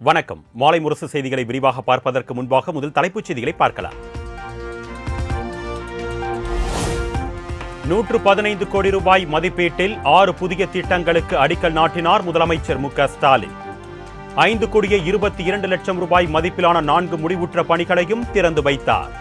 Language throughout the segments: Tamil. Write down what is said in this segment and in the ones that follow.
வணக்கம். மாலை முரசு செய்திகளை விரிவாக பார்ப்பதற்கு முன்பாக முதல் தலைப்புச் செய்திகளை பார்க்கலாம். 115 கோடி ரூபாய் மதிப்பீட்டில் 6 புதிய திட்டங்களுக்கு அடிக்கல் நாட்டினார் முதலமைச்சர் மு.க.ஸ்டாலின். 5 கோடியே 22 லட்சம் ரூபாய் மதிப்பிலான 4 முடிவுற்ற பணிகளையும் திறந்து வைத்தார்.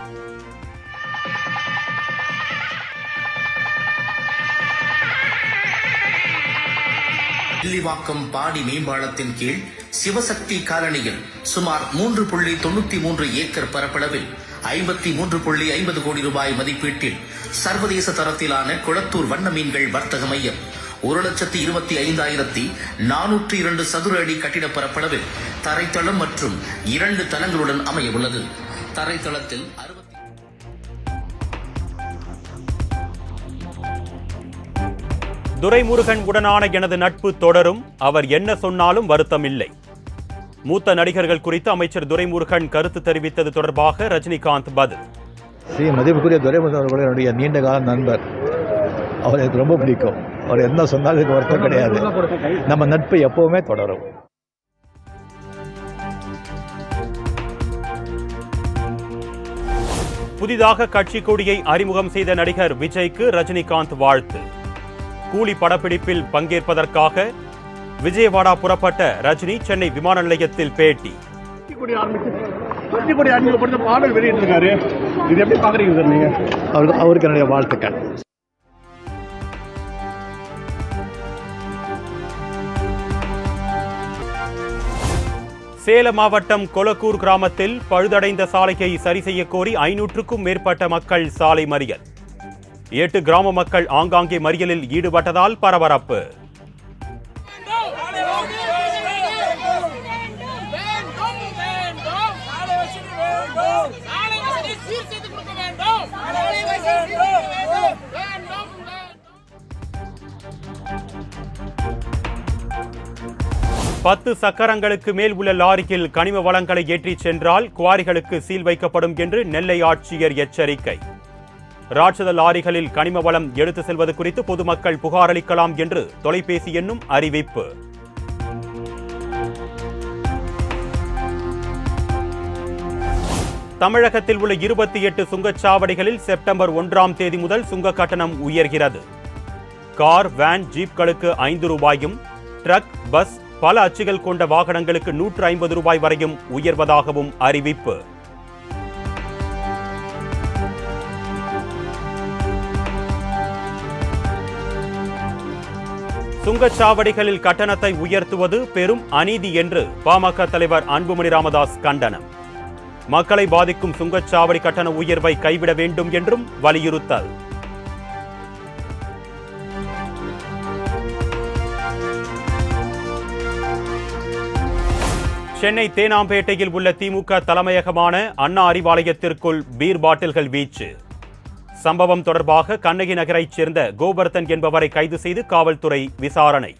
வில்லிவாக்கம் பாடி மேம்பாலத்தின் கீழ் சிவசக்தி காலனியில் சுமார் 3.93 ஏக்கர் பரப்பளவில் 53.50 கோடி ரூபாய் மதிப்பீட்டில் சர்வதேச தரத்திலான குளத்தூர் வண்ண மீன்கள் வர்த்தக மையம் 1,25,402 சதுர அடி கட்டிட பரப்பளவில் தரைத்தளம் மற்றும் 2 தளங்களுடன் அமைய உள்ளது. தரைத்தளத்தில் துரைமுருகன் உடனான எனது நட்பு தொடரும், அவர் என்ன சொன்னாலும் வருத்தம் இல்லை. மூத்த நடிகர்கள் குறித்து அமைச்சர் துரைமுருகன் கருத்து தெரிவித்தது தொடர்பாக ரஜினிகாந்த் பதில். மதிப்புக்குரிய துரைமுருகன் அவர்கள் என்னுடைய நீண்ட கால நண்பர். அவர் எனக்கு ரொம்ப பிடிக்கும். அவர் என்ன சொன்னாலும் இதுக்கு வருத்தம் கிடையாது. நம்ம நட்பு எப்பவுமே தொடரும். புதிதாக கட்சி கொடியை அறிமுகம் செய்த நடிகர் விஜய்க்கு ரஜினிகாந்த் வாழ்த்து. கூலி படப்பிடிப்பில் பங்கேற்பதற்காக விஜயவாடா புறப்பட்ட ரஜினி சென்னை விமான நிலையத்தில் பேட்டி. அவருக்கு என்னுடைய வாழ்த்துக்கள். சேலம் மாவட்டம் கொளக்கூர் கிராமத்தில் பழுதடைந்த சாலையை சரி செய்ய கோரி 500க்கும் மேற்பட்ட மக்கள் சாலை மறியல். 8 கிராம மக்கள் ஆங்காங்கே மறியலில் ஈடுபட்டதால் பரபரப்பு. பத்து சக்கரங்களுக்கு மேல் உள்ள லாரியில் கனிம வளங்களை ஏற்றிச் சென்றால் குவாரிகளுக்கு சீல் வைக்கப்படும் என்று நெல்லை ஆட்சியர் எச்சரிக்கை. ராட்சத லாரிகளில் கனிம வளம் எடுத்து செல்வது குறித்து பொதுமக்கள் புகார் அளிக்கலாம் என்று தொலைபேசி எண்ணும் அறிவிப்பு. தமிழகத்தில் உள்ள 28 சுங்கச்சாவடிகளில் செப்டம்பர் 1ஆம் தேதி முதல் சுங்க கட்டணம் உயர்கிறது. கார், வேன், ஜீப்களுக்கு 5 ரூபாயும், ட்ரக், பஸ், பல அச்சுகள் கொண்ட வாகனங்களுக்கு 150 ரூபாய் வரையும் உயர்வதாகவும் அறிவிப்பு. சுங்கச்சாவடிகளில் கட்டணத்தை உயர்த்துவது பெரும் அநீதி என்று பாமக தலைவர் அன்புமணி ராமதாஸ் கண்டனம். மக்களை பாதிக்கும் சுங்கச்சாவடி கட்டண உயர்வை கைவிட வேண்டும் என்றும் வலியுறுத்தல். சென்னை தேனாம்பேட்டையில் உள்ள திமுக தலைமையகமான அண்ணா அறிவாலயத்திற்குள் பீர் பாட்டில்கள் வீச்சு. சம்பவம் தொடர்பாக கண்ணகி நகரைச் சேர்ந்த கோவர்தன் என்பவரை கைது செய்து காவல்துறை விசாரணை.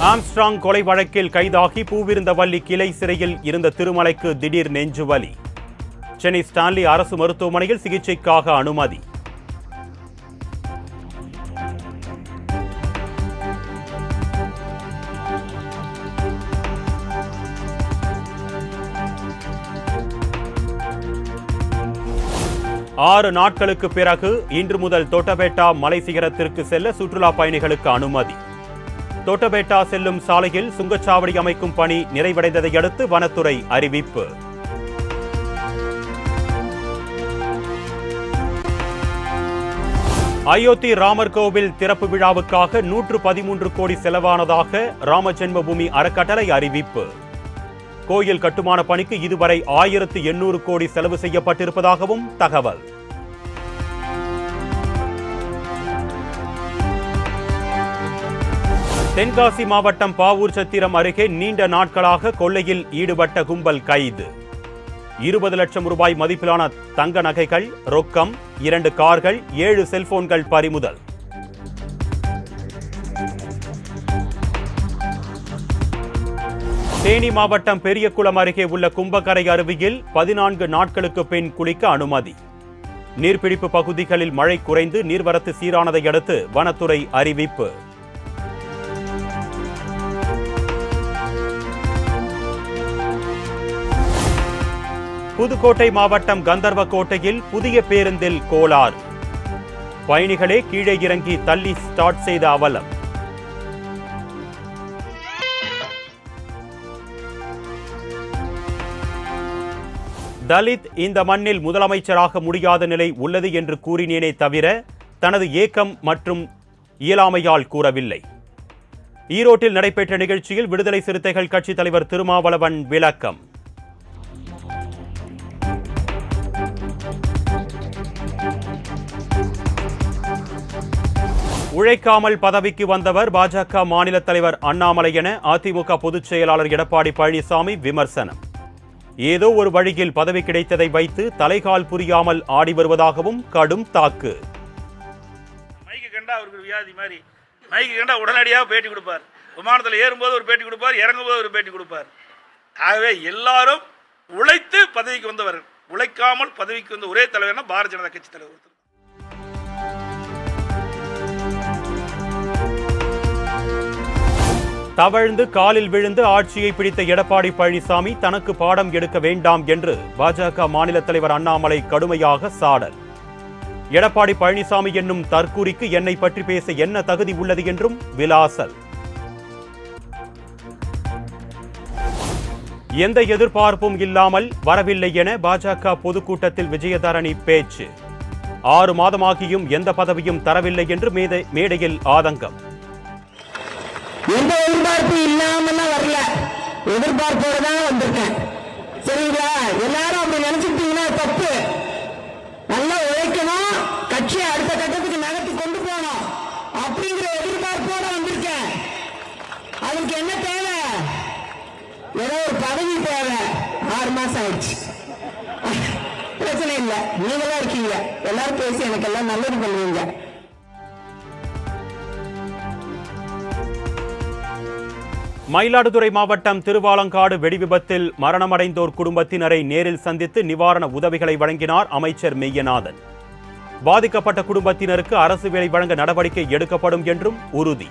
ஆம்ஸ்ட்ராங் கொலை வழக்கில் கைதாகி பூவிருந்தவல்லி கிளை சிறையில் இருந்த திருமலைக்கு திடீர் நெஞ்சுவலி. சென்னை ஸ்டான்லி அரசு மருத்துவமனையில் சிகிச்சைக்காக அனுமதி. ஆறு நாட்களுக்கு பிறகு இன்று முதல் தொட்டபெட்டா மலை சிகரத்திற்கு செல்ல சுற்றுலா பயணிகளுக்கு அனுமதி. தொட்டபெட்டா செல்லும் சாலையில் சுங்கச்சாவடி அமைக்கும் பணி நிறைவடைந்ததை அடுத்து வனத்துறை அறிவிப்பு. அயோத்தி ராமர் கோவில் திறப்பு விழாவுக்காக 113 கோடி செலவானதாக ராமஜென்மபூமி அறக்கட்டளை அறிவிப்பு. கோயில் கட்டுமான பணிக்கு இதுவரை 1800 கோடி செலவு செய்யப்பட்டிருப்பதாகவும் தகவல். தென்காசி மாவட்டம் பாவூர் சத்திரம் அருகே நீண்ட நாட்களாக கொள்ளையில் ஈடுபட்ட கும்பல் கைது. 20 லட்சம் ரூபாய் மதிப்பிலான தங்க நகைகள், ரொக்கம், 2 கார்கள், 7 செல்போன்கள் பறிமுதல். தேனி மாவட்டம் பெரியகுளம் அருகே உள்ள கும்பக்கரை அருவியில் 14 நாட்களுக்கு பின் குளிக்க அனுமதி. நீர்பிடிப்பு பகுதிகளில் மழை குறைந்து நீர்வரத்து சீரானதை அடுத்து வனத்துறை அறிவிப்பு. புதுக்கோட்டை மாவட்டம் கந்தர்வக்கோட்டையில் புதிய பேருந்தில் கோளாறு. பயணிகளே கீழே இறங்கி தள்ளி ஸ்டார்ட் செய்த அவலம். தலித் இந்த மண்ணில் முதலமைச்சராக முடியாத நிலை உள்ளது என்று கூறினேனே தவிர தனது ஏக்கம் மற்றும் இயலாமையால் கூறவில்லை. ஈரோட்டில் நடைபெற்ற நிகழ்ச்சியில் விடுதலை சிறுத்தைகள் கட்சித் தலைவர் திருமாவளவன் விளக்கம். உழைக்காமல் பதவிக்கு வந்தவர் பாஜக மாநில தலைவர் அண்ணாமலை என அதிமுக பொதுச் செயலாளர் எடப்பாடி பழனிசாமி விமர்சனம். ஏதோ ஒரு வழியில் பதவி கிடைத்ததை வைத்து தலைகால் புரியாமல் ஆடி வருவதாகவும் கடும் தாக்கு. மைக்கு கண்டா அவருக்கு வியாதி மாதிரி, மைக்கு கண்டா உடனடியாக பேட்டி கொடுப்பார். விமானத்தில் ஏறும்போது ஒரு பேட்டி கொடுப்பார், இறங்கும்போது ஒரு பேட்டி கொடுப்பார். ஆகவே எல்லாரும் உழைத்து பதவிக்கு வந்தவர். உழைக்காமல் பதவிக்கு வந்த ஒரே தலைவர்னா பாரதிய ஜனதா கட்சி தலைவர். தவழ்ந்து காலில் விழுந்து ஆட்சியை பிடித்த எடப்பாடி பழனிசாமி தனக்கு பாடம் எடுக்க வேண்டாம் என்று பாஜக மாநில தலைவர் அண்ணாமலை கடுமையாக சாடல். எடப்பாடி பழனிசாமி என்னும் தற்கூரிக்கு என்னை பற்றி பேச என்ன தகுதி உள்ளது என்றும் விலாசல். எந்த எதிர்பார்ப்பும் இல்லாமல் வரவில்லை என பாஜக பொதுக்கூட்டத்தில் விஜயதரணி பேச்சு. 6 மாதமாகியும் எந்த பதவியும் தரவில்லை என்று மேடையில் ஆதங்கம். எந்த எதிர்பார்ப்பு இல்லாம வரல, எதிர்பார்ப்போட தான் வந்திருக்கேன். சரிங்களா? எல்லாரும் அப்படி நினைச்சிட்டீங்கன்னா தப்பு. நல்லா உழைக்கணும், கட்சியை அடுத்த கட்டத்துக்கு நகர்த்தி கொண்டு போகணும் அப்படிங்கிற எதிர்பார்ப்போட வந்திருக்கேன். அதுக்கு என்ன தேவை? ஏதோ ஒரு பதவி தேவை. 6 மாசம் ஆயிடுச்சு, பிரச்சனை இல்லை. நீங்களா இருக்கீங்க, எல்லாரும் பேசி எனக்கு எல்லாம் நல்லது பண்ணுவீங்க. மயிலாடுதுறை மாவட்டம் திருவாலங்காடு வெடிவிபத்தில் மரணமடைந்தோர் குடும்பத்தினரை நேரில் சந்தித்து நிவாரண உதவிகளை வழங்கினார் அமைச்சர் மெய்யநாதன். பாதிக்கப்பட்ட குடும்பத்தினருக்கு அரசு வேலை வழங்க நடவடிக்கை எடுக்கப்படும் என்றும் உறுதி.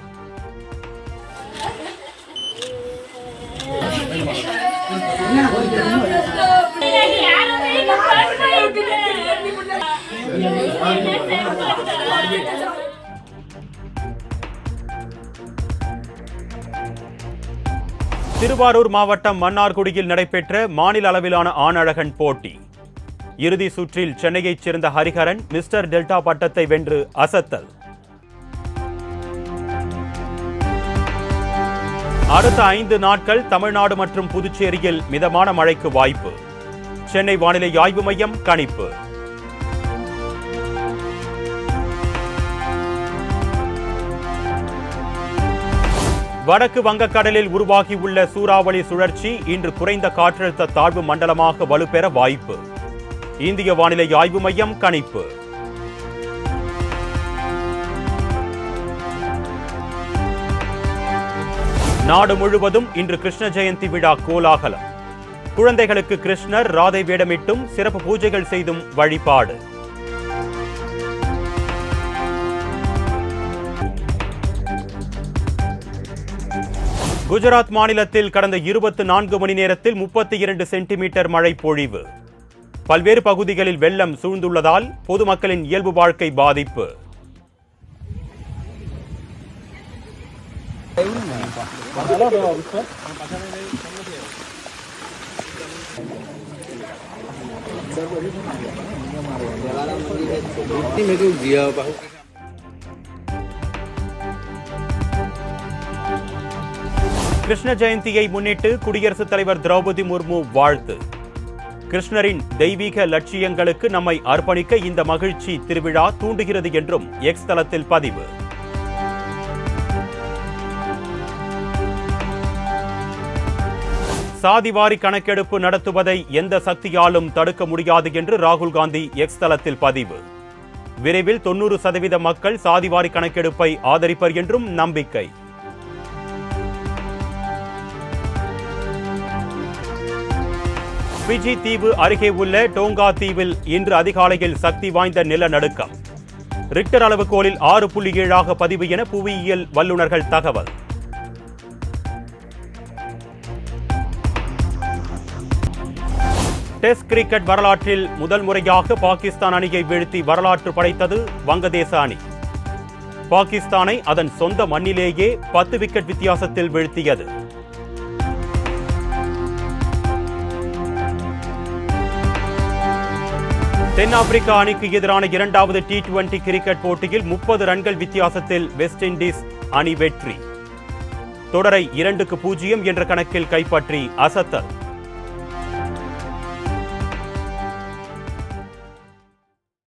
திருவாரூர் மாவட்டம் மன்னார்குடியில் நடைபெற்ற மாநில அளவிலான ஆணழகன் போட்டி. இறுதி சுற்றில் சென்னையைச் சேர்ந்த ஹரிஹரன் மிஸ்டர் டெல்டா பட்டத்தை வென்று அசத்தல். அடுத்த 5 நாட்கள் தமிழ்நாடு மற்றும் புதுச்சேரியில் மிதமான மழைக்கு வாய்ப்பு. சென்னை வானிலை ஆய்வு மையம் கணிப்பு. வடக்கு வங்கக்கடலில் உருவாகியுள்ள சூறாவளி சுழற்சி இன்று குறைந்த காற்றழுத்த தாழ்வு மண்டலமாக வலுப்பெற வாய்ப்பு. இந்திய வானிலை ஆய்வு மையம் கணிப்பு. நாடு முழுவதும் இன்று கிருஷ்ண ஜெயந்தி விழா கோலாகலம். குழந்தைகளுக்கு கிருஷ்ணர் ராதை வேடமிட்டும் சிறப்பு பூஜைகள் செய்தும் வழிபாடு. குஜராத் மாநிலத்தில் கடந்த 24 மணி நேரத்தில் 32 சென்டிமீட்டர் மழை பொழிவு. பல்வேறு பகுதிகளில் வெள்ளம் சூழ்ந்துள்ளதால் பொதுமக்களின் இயல்பு வாழ்க்கை பாதிப்பு. கிருஷ்ண ஜெயந்தியை முன்னிட்டு குடியரசுத் தலைவர் திரௌபதி முர்மு வாழ்த்து. கிருஷ்ணரின் தெய்வீக லட்சியங்களுக்கு நம்மை அர்ப்பணிக்க இந்த மகிழ்ச்சி திருவிழா தூண்டுகிறது என்றும் எக்ஸ் தளத்தில் பதிவு. சாதிவாரி கணக்கெடுப்பு நடத்துவதை எந்த சக்தியாலும் தடுக்க முடியாது என்று ராகுல் காந்தி எக்ஸ் தளத்தில் பதிவு. விரைவில் 90% மக்கள் சாதிவாரி கணக்கெடுப்பை ஆதரிப்பர் என்றும் நம்பிக்கை. பிஜி தீவு அருகே உள்ள டோங்கா தீவில் இன்று அதிகாலையில் சக்தி வாய்ந்த நிலநடுக்கம். ரிக்டர் அளவுகோலில் 6.7 பதிவு என புவியியல் வல்லுநர்கள் தகவல். டெஸ்ட் கிரிக்கெட் வரலாற்றில் முதல் முறையாக பாகிஸ்தான் அணியை வீழ்த்தி வரலாற்று படைத்தது வங்கதேச அணி. பாகிஸ்தானை அதன் சொந்த மண்ணிலேயே 10 விக்கெட் வித்தியாசத்தில் வீழ்த்தியது. தென்னாப்பிரிக்கா அணிக்கு எதிரான 2வது T20 கிரிக்கெட் போட்டியில் 30 ரன்கள் வித்தியாசத்தில் வெஸ்ட் இண்டீஸ் அணி வெற்றி. தொடரை 2-0 என்ற கணக்கில் கைப்பற்றி அசத்தல்.